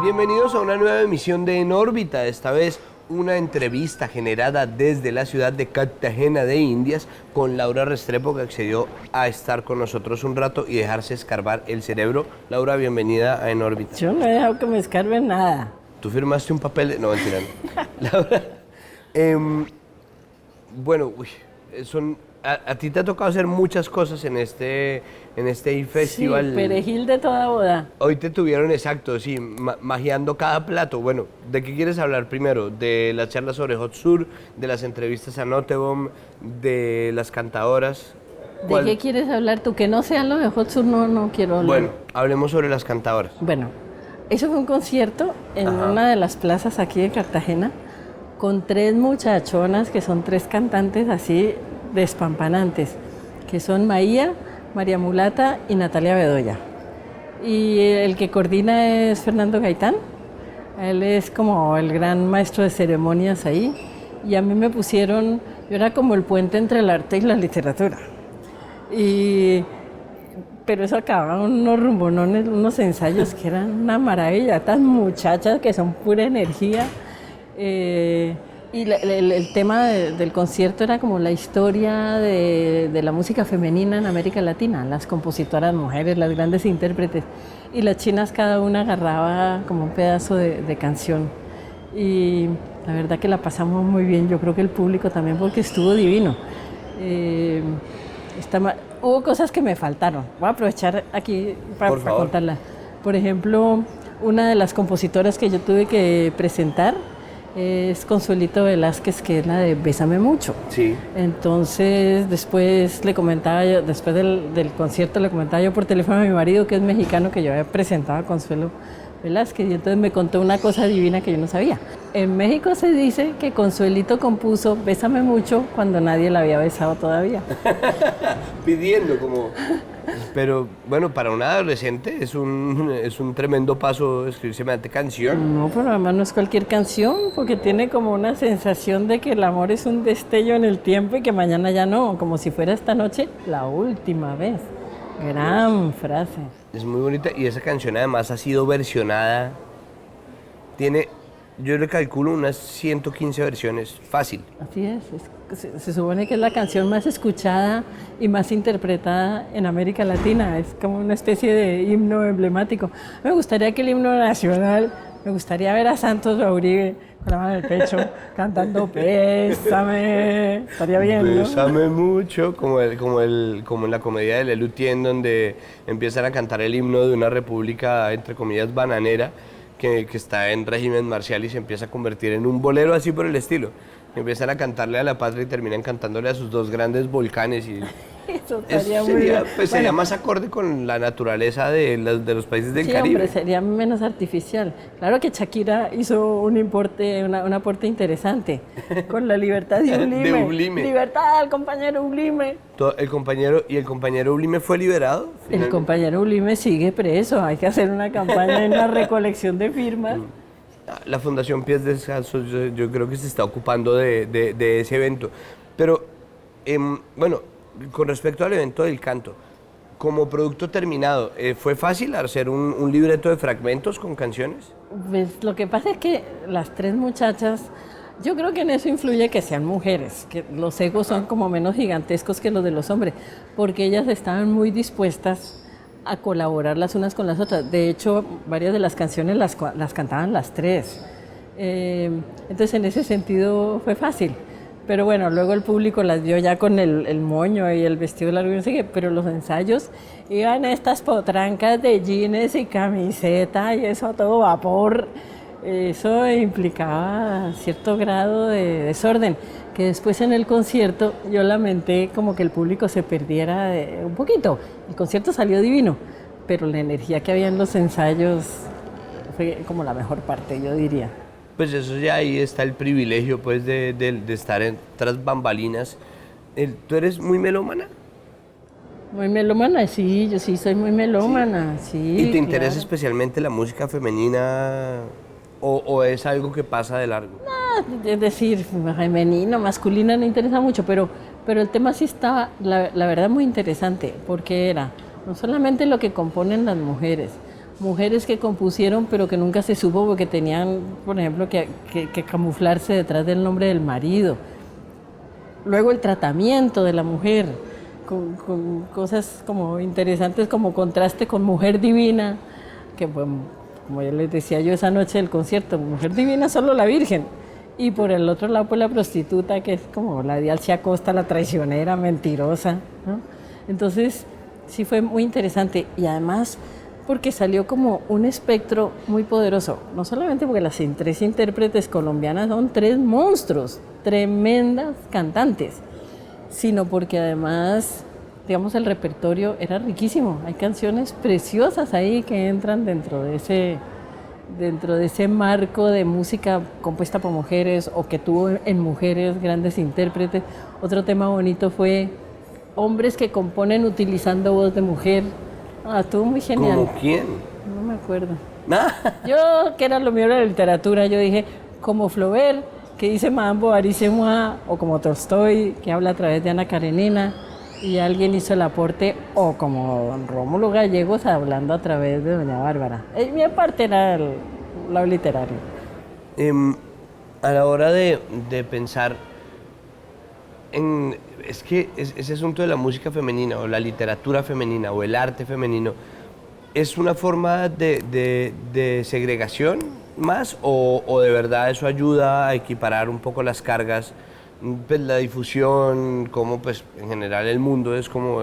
Bienvenidos a una nueva emisión de En órbita, esta vez una entrevista generada desde la ciudad de Cartagena de Indias con Laura Restrepo, que accedió a estar con nosotros un rato y dejarse escarbar el cerebro. Laura, bienvenida a En órbita. Yo no he dejado que me escarben nada. Tú firmaste un papel de... No, mentira. Laura, bueno, a ti te ha tocado hacer muchas cosas en este festival. Sí, perejil de toda boda. Hoy te tuvieron, exacto, sí, magiando cada plato. Bueno, ¿de qué quieres hablar primero? ¿De las charlas sobre Hot Sur, de las entrevistas a Notebom, de las cantadoras? ¿De qué quieres hablar tú? Que no sean los de Hot Sur, no quiero hablar. Bueno, hablemos sobre las cantadoras. Bueno, eso fue un concierto en una de las plazas aquí de Cartagena con 3 muchachonas que son 3 cantantes así despampanantes, que son María Mulata y Natalia Bedoya. Y el que coordina es Fernando Gaitán. Él es como el gran maestro de ceremonias ahí. Y a mí me pusieron, yo era como el puente entre el arte y la literatura. Pero eso acababan unos rumbonones, unos ensayos que eran una maravilla. Estas muchachas que son pura energía. Y el tema del concierto era como la historia de la música femenina en América Latina, las compositoras mujeres, las grandes intérpretes, y las chinas cada una agarraba como un pedazo de canción. Y la verdad que la pasamos muy bien, yo creo que el público también, porque estuvo divino. Hubo cosas que me faltaron, voy a aprovechar aquí para contarlas. Por ejemplo, una de las compositoras que yo tuve que presentar es Consuelito Velázquez, que es la de Bésame Mucho. Sí. Entonces, después le comentaba yo, después del concierto le comentaba yo por teléfono a mi marido, que es mexicano, que yo había presentado a Consuelo Velázquez, y entonces me contó una cosa divina que yo no sabía. En México se dice que Consuelito compuso Bésame Mucho cuando nadie la había besado todavía. Pidiendo como... Pero bueno, para un adolescente es un tremendo paso escribir semejante canción. No, pero además no es cualquier canción, porque tiene como una sensación de que el amor es un destello en el tiempo y que mañana ya no, como si fuera esta noche la última vez. Gran frase. Es muy bonita y esa canción además ha sido versionada. Tiene, yo le calculo unas 115 versiones, fácil. Así es. Se supone que es la canción más escuchada y más interpretada en América Latina. Es como una especie de himno emblemático. Me gustaría que el himno nacional, me gustaría ver a Santos Uribe con la mano en el pecho cantando Bésame. Estaría bien, ¿no? Bésame mucho, como en la comedia de Lelutier, donde empiezan a cantar el himno de una república, entre comillas, bananera, que está en régimen marcial y se empieza a convertir en un bolero así por el estilo. Empiezan a cantarle a la patria y terminan cantándole a sus 2 grandes volcanes. Y eso estaría muy bien. Sería más acorde con la naturaleza de los países del Caribe. Hombre, sería menos artificial. Claro que Shakira hizo un aporte interesante con la libertad de Ublime. De Ublime. Libertad al compañero Ublime. El compañero Ublime fue liberado. El compañero Ublime sigue preso. Hay que hacer una campaña en una recolección de firmas. La Fundación Pies Descalzos, yo creo que se está ocupando de ese evento. Pero, bueno, con respecto al evento del canto, como producto terminado, ¿fue fácil hacer un libreto de fragmentos con canciones? Pues, lo que pasa es que las 3 muchachas, yo creo que en eso influye que sean mujeres, que los egos son como menos gigantescos que los de los hombres, porque ellas estaban muy dispuestas a colaborar las unas con las otras. De hecho, varias de las canciones las cantaban las 3. Entonces, en ese sentido fue fácil. Pero bueno, luego el público las vio ya con el moño y el vestido largo y no sé qué, pero los ensayos iban estas potrancas de jeans y camiseta y eso a todo vapor. Eso implicaba cierto grado de desorden, que después en el concierto yo lamenté como que el público se perdiera un poquito. El concierto salió divino, pero la energía que había en los ensayos fue como la mejor parte, yo diría. Pues eso ya ahí está el privilegio pues de estar tras bambalinas. ¿Tú eres muy melómana? Muy melómana, sí, yo sí soy muy melómana, sí. ¿Y te interesa especialmente la música femenina o es algo que pasa de largo? No, es decir, femenino, masculina no interesa mucho, pero el tema sí estaba, la verdad, muy interesante, porque era no solamente lo que componen las mujeres, mujeres que compusieron pero que nunca se supo porque tenían, por ejemplo, que camuflarse detrás del nombre del marido. Luego el tratamiento de la mujer, con cosas como interesantes como contraste con Mujer Divina, que bueno, como ya les decía yo esa noche del concierto, Mujer Divina solo la Virgen. Y por el otro lado, pues la prostituta, que es como la de Alcia Costa, la traicionera, mentirosa, ¿no? Entonces, sí fue muy interesante. Y además, porque salió como un espectro muy poderoso. No solamente porque las tres intérpretes colombianas son tres monstruos, tremendas cantantes, sino porque además, digamos, el repertorio era riquísimo. Hay canciones preciosas ahí que entran dentro de ese marco de música compuesta por mujeres o que tuvo en mujeres grandes intérpretes. Otro tema bonito fue hombres que componen utilizando voz de mujer. Estuvo muy genial. ¿Cómo quién? No me acuerdo. Yo, que era lo mío de la literatura, yo dije, como Flaubert, que dice Mambo, Arice Moi, o como Tolstoy, que habla a través de Ana Karenina, y alguien hizo el aporte, o como don Rómulo Gallegos hablando a través de doña Bárbara. Mi aparte era el lado literario. A la hora de pensar en... Es que ese asunto de la música femenina, o la literatura femenina, o el arte femenino, ¿es una forma de segregación más, o de verdad eso ayuda a equiparar un poco las cargas? Pues la difusión, como pues en general el mundo es como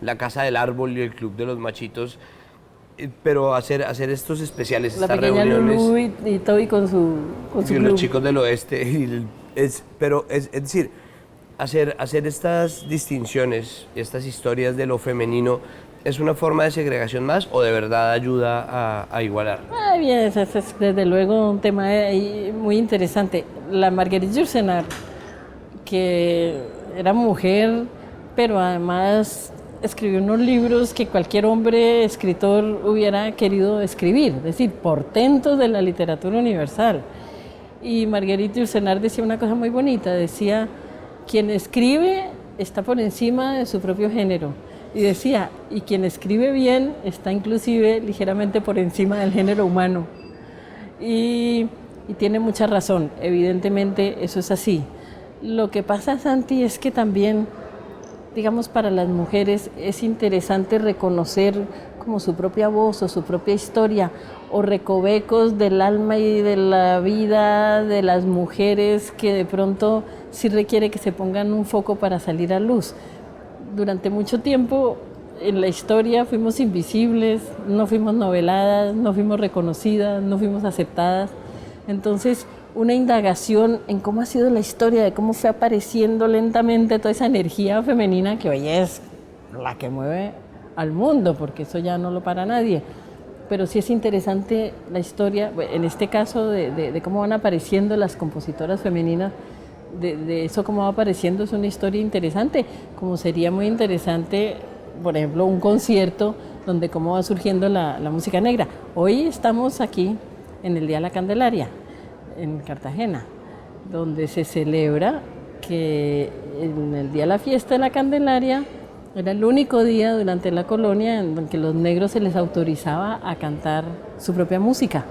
la casa del árbol y el club de los machitos, pero hacer estos especiales, la estas pequeña reuniones, Lulú y Toby con su y club. los chicos del oeste, es decir, hacer estas distinciones, estas historias de lo femenino, ¿es una forma de segregación más o de verdad ayuda a igualar? Bien, ese es desde luego un tema ahí muy interesante. La Marguerite Yourcenar, que era mujer, pero además escribió unos libros que cualquier hombre escritor hubiera querido escribir, es decir, portentos de la literatura universal. Y Marguerite Yourcenar decía una cosa muy bonita, decía, quien escribe está por encima de su propio género. Y decía, y quien escribe bien está inclusive ligeramente por encima del género humano. Y tiene mucha razón, evidentemente eso es así. Lo que pasa, Santi, es que también, digamos, para las mujeres es interesante reconocer como su propia voz o su propia historia o recovecos del alma y de la vida de las mujeres que de pronto sí requiere que se pongan un foco para salir a luz. Durante mucho tiempo en la historia fuimos invisibles, no fuimos noveladas, no fuimos reconocidas, no fuimos aceptadas. Entonces, una indagación en cómo ha sido la historia, de cómo fue apareciendo lentamente toda esa energía femenina que hoy es la que mueve al mundo, porque eso ya no lo para nadie. Pero sí es interesante la historia, en este caso de cómo van apareciendo las compositoras femeninas, de eso cómo va apareciendo, es una historia interesante, como sería muy interesante, por ejemplo, un concierto donde cómo va surgiendo la música negra. Hoy estamos aquí en el Día de la Candelaria, en Cartagena, donde se celebra que en el día de la fiesta de la Candelaria era el único día durante la colonia en que los negros se les autorizaba a cantar su propia música.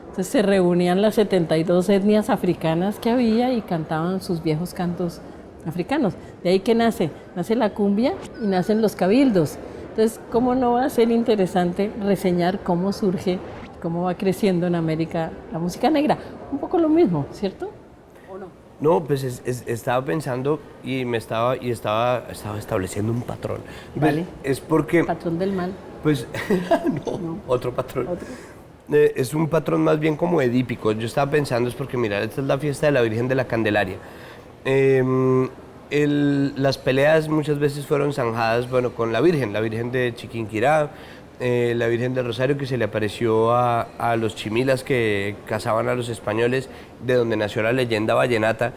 Entonces se reunían las 72 etnias africanas que había y cantaban sus viejos cantos africanos. De ahí que nace la cumbia y nacen los cabildos. Entonces, ¿cómo no va a ser interesante reseñar cómo surge, cómo va creciendo en América la música negra? Un poco lo mismo, ¿cierto? ¿O no? No, pues estaba pensando y estaba estableciendo un patrón. Vale. Es porque... Patrón del mal. Pues, no, otro patrón. ¿Otro? Es un patrón más bien como edípico. Yo estaba pensando, es porque, mira, esta es la fiesta de la Virgen de la Candelaria. Las peleas muchas veces fueron zanjadas, bueno, con la Virgen de Chiquinquirá, la Virgen del Rosario, que se le apareció a los chimilas que cazaban a los españoles, de donde nació la leyenda vallenata.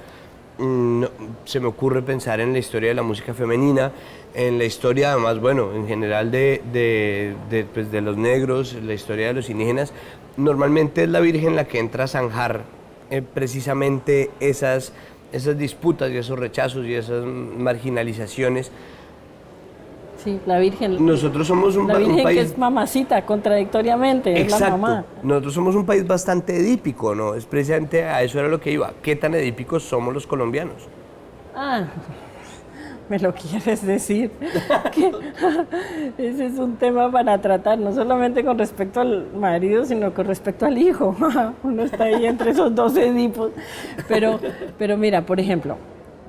Se me ocurre pensar en la historia de la música femenina, en la historia además, bueno, en general pues de los negros, la historia de los indígenas. Normalmente es la Virgen la que entra a zanjar precisamente esas disputas y esos rechazos y esas marginalizaciones. Sí, la Virgen. Nosotros somos un La Virgen país... que es mamacita, contradictoriamente, Exacto. es la mamá. Nosotros somos un país bastante edípico, ¿no? Es precisamente a eso era lo que iba. ¿Qué tan edípicos somos los colombianos? Ah, me lo quieres decir. Que ese es un tema para tratar, no solamente con respecto al marido, sino con respecto al hijo. Uno está ahí entre esos dos edipos. Pero mira, por ejemplo,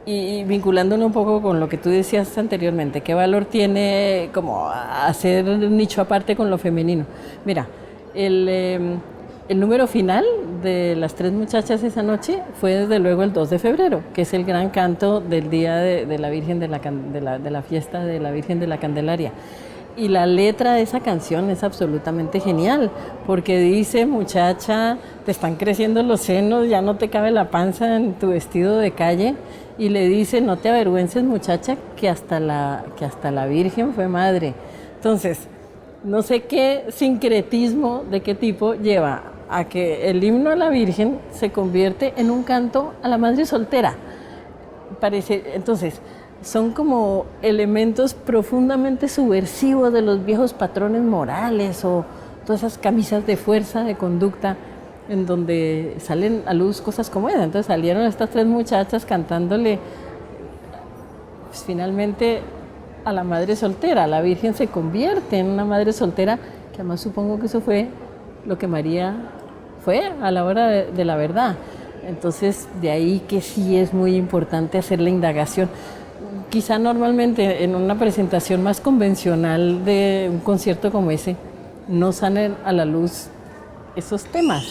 y vinculándolo un poco con lo que tú decías anteriormente, ¿qué valor tiene como hacer un nicho aparte con lo femenino? Mira, el número final de las tres muchachas esa noche fue desde luego el 2 de febrero, que es el gran canto del día de la Virgen de la fiesta de la Virgen de la Candelaria. Y la letra de esa canción es absolutamente genial, porque dice, muchacha, te están creciendo los senos, ya no te cabe la panza en tu vestido de calle, y le dice, no te avergüences, muchacha, que hasta la Virgen fue madre. Entonces, no sé qué sincretismo de qué tipo lleva a que el himno a la Virgen se convierte en un canto a la madre soltera. Entonces, son como elementos profundamente subversivos de los viejos patrones morales o todas esas camisas de fuerza, de conducta, en donde salen a luz cosas como esa. Entonces salieron estas tres muchachas cantándole, pues, finalmente a la madre soltera. La Virgen se convierte en una madre soltera, que además supongo que eso fue lo que María fue a la hora de la verdad. Entonces, de ahí que sí es muy importante hacer la indagación. Quizá normalmente en una presentación más convencional de un concierto como ese, no salen a la luz esos temas.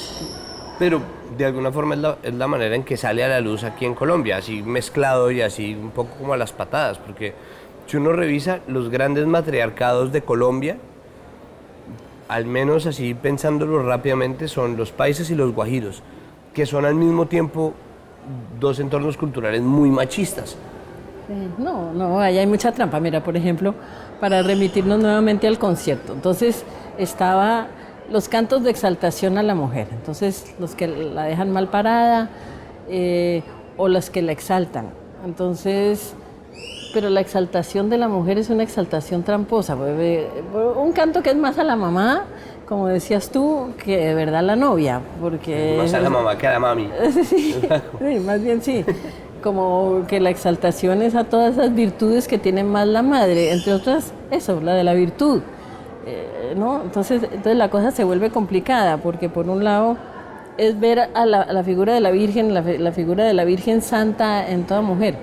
Pero de alguna forma es la manera en que sale a la luz aquí en Colombia, así mezclado y así un poco como a las patadas, porque si uno revisa los grandes matriarcados de Colombia, al menos así pensándolo rápidamente, son los paisas y los guajiros, que son al mismo tiempo dos entornos culturales muy machistas. No, ahí hay mucha trampa. Mira, por ejemplo, para remitirnos nuevamente al concierto. Entonces, estaba los cantos de exaltación a la mujer. Entonces, los que la dejan mal parada o los que la exaltan. Entonces, pero la exaltación de la mujer es una exaltación tramposa. Un canto que es más a la mamá, como decías tú, que de verdad a la novia. Porque más a la mamá que a la mami. Sí, más bien sí. Como que la exaltación es a todas esas virtudes que tiene más la madre, entre otras, eso, la de la virtud, ¿no? Entonces la cosa se vuelve complicada, porque por un lado es ver a la figura de la Virgen, la figura de la Virgen Santa en toda mujer.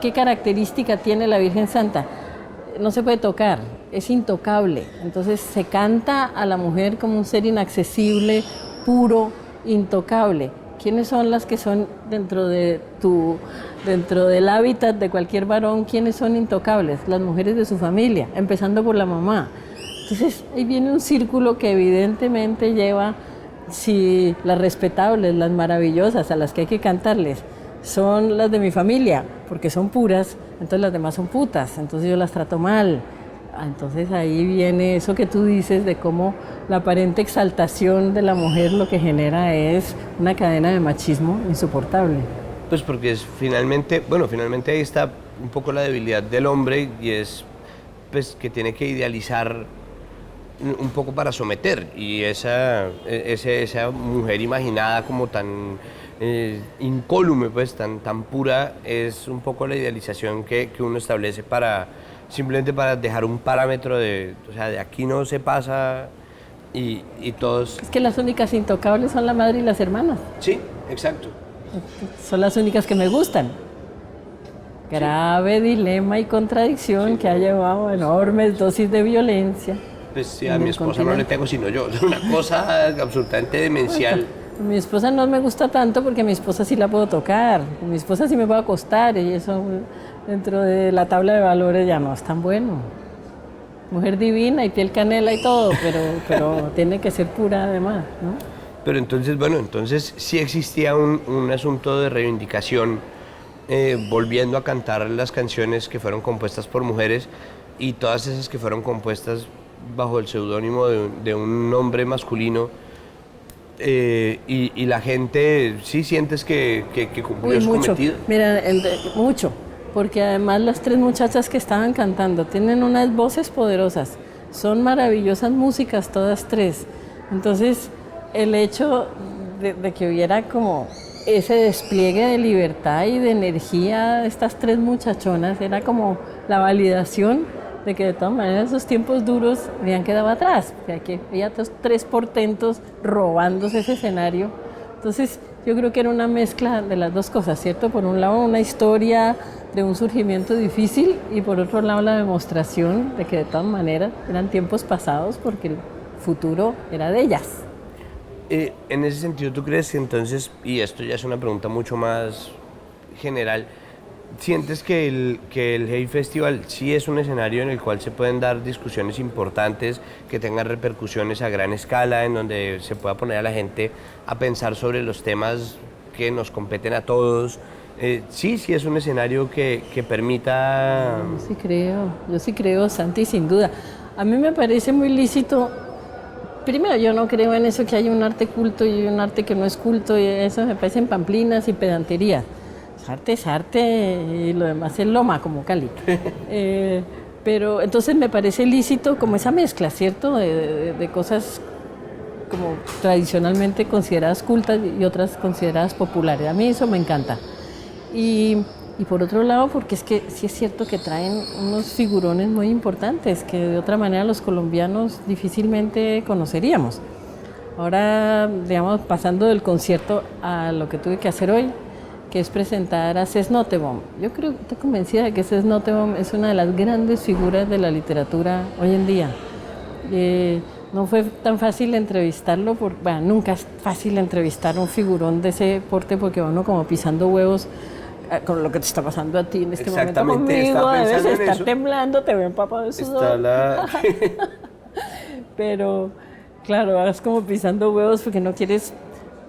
¿Qué característica tiene la Virgen Santa? No se puede tocar, es intocable. Entonces se canta a la mujer como un ser inaccesible, puro, intocable. ¿Quiénes son las que son dentro del hábitat de cualquier varón? ¿Quiénes son intocables? Las mujeres de su familia, empezando por la mamá. Entonces, ahí viene un círculo que evidentemente lleva, si las respetables, las maravillosas, a las que hay que cantarles, son las de mi familia, porque son puras, entonces las demás son putas, entonces yo las trato mal. Entonces ahí viene eso que tú dices de cómo la aparente exaltación de la mujer lo que genera es una cadena de machismo insoportable. Pues porque finalmente ahí está un poco la debilidad del hombre y es pues que tiene que idealizar un poco para someter y esa mujer imaginada como tan incólume, pues tan pura, es un poco la idealización que uno establece simplemente para dejar un parámetro de aquí no se pasa y todos... Es que las únicas intocables son la madre y las hermanas. Sí, exacto. Son las únicas que me gustan. Grave dilema y contradicción que ha llevado a enormes dosis de violencia. Pues sí, a mi esposa no le tengo sino yo, es una cosa absolutamente demencial. Mi esposa no me gusta tanto porque a mi esposa sí la puedo tocar, mi esposa sí me puede acostar y eso dentro de la tabla de valores ya no es tan bueno. Mujer divina y piel canela y todo, pero tiene que ser pura además, ¿no? Pero entonces sí existía un asunto de reivindicación, volviendo a cantar las canciones que fueron compuestas por mujeres y todas esas que fueron compuestas bajo el seudónimo de un hombre masculino. Y la gente, ¿sí sientes que cumplió su cometido? Mira, mucho. porque además las tres muchachas que estaban cantando tienen unas voces poderosas, son maravillosas músicas todas tres. Entonces, el hecho de que hubiera como ese despliegue de libertad y de energía de estas tres muchachonas era como la validación de que de todas maneras esos tiempos duros habían quedado atrás, que había tres portentos robándose ese escenario. Entonces yo creo que era una mezcla de las dos cosas, ¿cierto? Por un lado una historia de un surgimiento difícil y por otro lado la demostración de que de todas maneras eran tiempos pasados porque el futuro era de ellas. En ese sentido, ¿tú crees que entonces, y esto ya es una pregunta mucho más general, sientes que el Hey Festival sí es un escenario en el cual se pueden dar discusiones importantes, que tengan repercusiones a gran escala, en donde se pueda poner a la gente a pensar sobre los temas que nos competen a todos? Sí es un escenario que permita... Yo sí creo, Santi, sin duda. A mí me parece muy lícito. Primero, yo no creo en eso que hay un arte culto y un arte que no es culto, y eso me parecen pamplinas y pedantería. Es arte y lo demás es loma, como Cali. Pero entonces me parece lícito como esa mezcla, ¿cierto? De cosas como tradicionalmente consideradas cultas y otras consideradas populares. A mí eso me encanta. Y por otro lado, porque es que sí es cierto que traen unos figurones muy importantes que de otra manera los colombianos difícilmente conoceríamos. Ahora, digamos, pasando del concierto a lo que tuve que hacer hoy, que es presentar a Cés Nottebohm. Yo creo, estoy convencida de que Cés Nottebohm es una de las grandes figuras de la literatura hoy en día. No fue tan fácil entrevistarlo, bueno, nunca es fácil entrevistar a un figurón de ese porte porque uno como pisando huevos con lo que te está pasando a ti en este momento conmigo, debes estar temblando, te ven empapado de sudor. Pero, claro, vas como pisando huevos porque no quieres...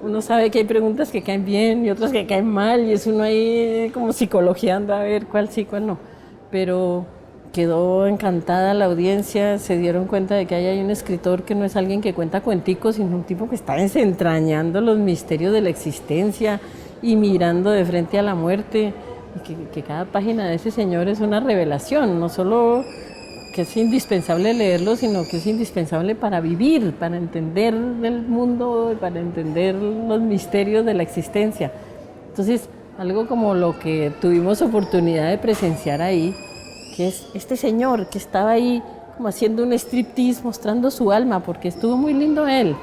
Uno sabe que hay preguntas que caen bien y otras que caen mal y es uno ahí como psicologiando a ver cuál sí, cuál no. Pero quedó encantada la audiencia, se dieron cuenta de que ahí hay un escritor que no es alguien que cuenta cuenticos, sino un tipo que está desentrañando los misterios de la existencia y mirando de frente a la muerte. Y que cada página de ese señor es una revelación, no solo que es indispensable leerlo, sino que es indispensable para vivir, para entender el mundo, para entender los misterios de la existencia. Entonces, algo como lo que tuvimos oportunidad de presenciar ahí, que es este señor que estaba ahí como haciendo un striptease, mostrando su alma, porque estuvo muy lindo él.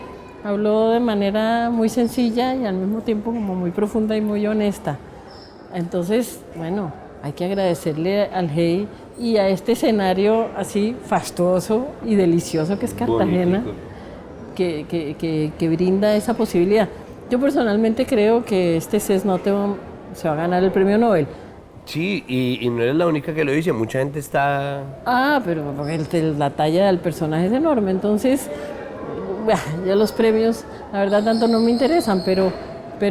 Habló de manera muy sencilla y al mismo tiempo como muy profunda y muy honesta. Entonces, bueno, hay que agradecerle al Hey y a este escenario así fastuoso y delicioso que es Cartagena, que brinda esa posibilidad. Yo personalmente creo que este Cés Nottebohm se va a ganar el premio Nobel. Sí, y no eres la única que lo dice, mucha gente está... Pero la talla del personaje es enorme, entonces ya los premios, la verdad, tanto no me interesan, pero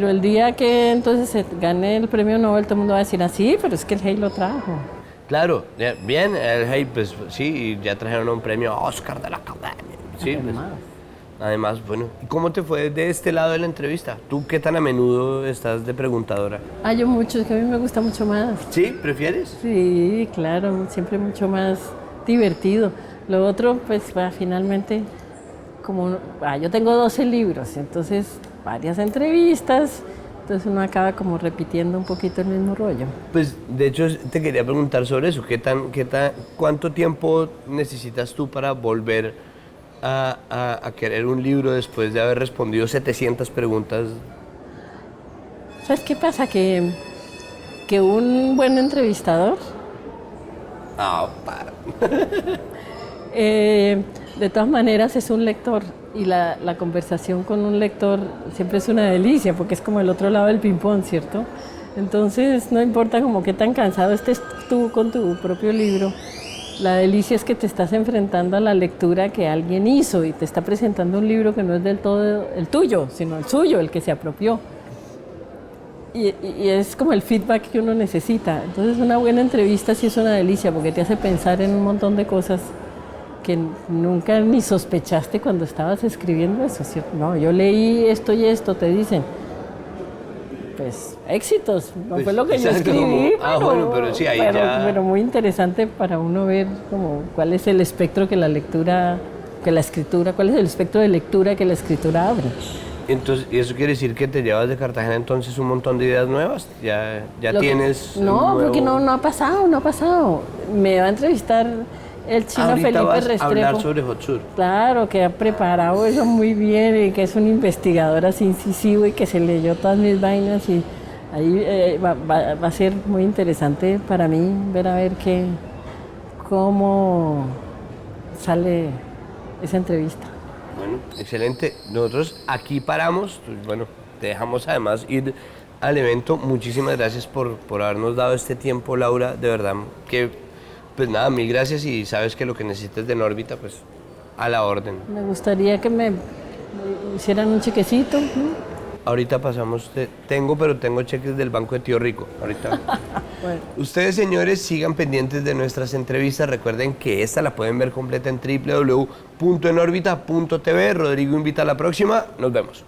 el día que entonces se gane el premio Nobel, todo el mundo va a decir así, pero es que el Hey lo trajo. Claro, bien, el Hey, pues sí, ya trajeron un premio Oscar de la Academia. Sí, además, bueno, ¿y cómo te fue de este lado de la entrevista? ¿Tú qué tan a menudo estás de preguntadora? Yo mucho, es que a mí me gusta mucho más. ¿Sí? ¿Prefieres? Sí, claro, siempre mucho más divertido. Lo otro, pues, finalmente, como yo tengo 12 libros, entonces varias entrevistas, entonces uno acaba como repitiendo un poquito el mismo rollo. Pues de hecho te quería preguntar sobre eso, ¿cuánto tiempo necesitas tú para volver a querer un libro después de haber respondido 700 preguntas? ¿Sabes qué pasa? Que un buen entrevistador de todas maneras es un lector y la conversación con un lector siempre es una delicia porque es como el otro lado del ping-pong, ¿cierto? Entonces no importa como qué tan cansado estés tú con tu propio libro, la delicia es que te estás enfrentando a la lectura que alguien hizo y te está presentando un libro que no es del todo el tuyo, sino el suyo, el que se apropió. Y es como el feedback que uno necesita. Entonces una buena entrevista sí es una delicia porque te hace pensar en un montón de cosas que nunca ni sospechaste cuando estabas escribiendo eso, ¿cierto? No, yo leí esto y esto, te dicen. pues éxitos, no fue lo que yo exacto, escribí, bueno, pero sí, ahí ya... pero muy interesante para uno ver como cuál es el espectro que la lectura, que la escritura, cuál es el espectro de lectura que la escritura abre. Entonces, ¿y eso quiere decir que te llevas de Cartagena entonces un montón de ideas nuevas? ¿Ya tienes un No, nuevo... porque no ha pasado. Me va a entrevistar el chino Ahorita Felipe vas Restrepo. a hablar sobre Hot Sur. Claro, que ha preparado eso muy bien y que es un investigador así incisivo y que se leyó todas mis vainas y ahí va a ser muy interesante para mí ver a ver cómo sale esa entrevista. Bueno, excelente. Nosotros aquí paramos. Pues, bueno, te dejamos además ir al evento. Muchísimas gracias por habernos dado este tiempo, Laura. De verdad que, pues nada, mil gracias y sabes que lo que necesites de Nórbita, pues a la orden. Me gustaría que me hicieran un chequecito, ¿no? Ahorita pasamos, pero tengo cheques del Banco de Tío Rico. Ahorita. Bueno. Ustedes, señores, sigan pendientes de nuestras entrevistas. Recuerden que esta la pueden ver completa en www.enorbita.tv. Rodrigo invita a la próxima. Nos vemos.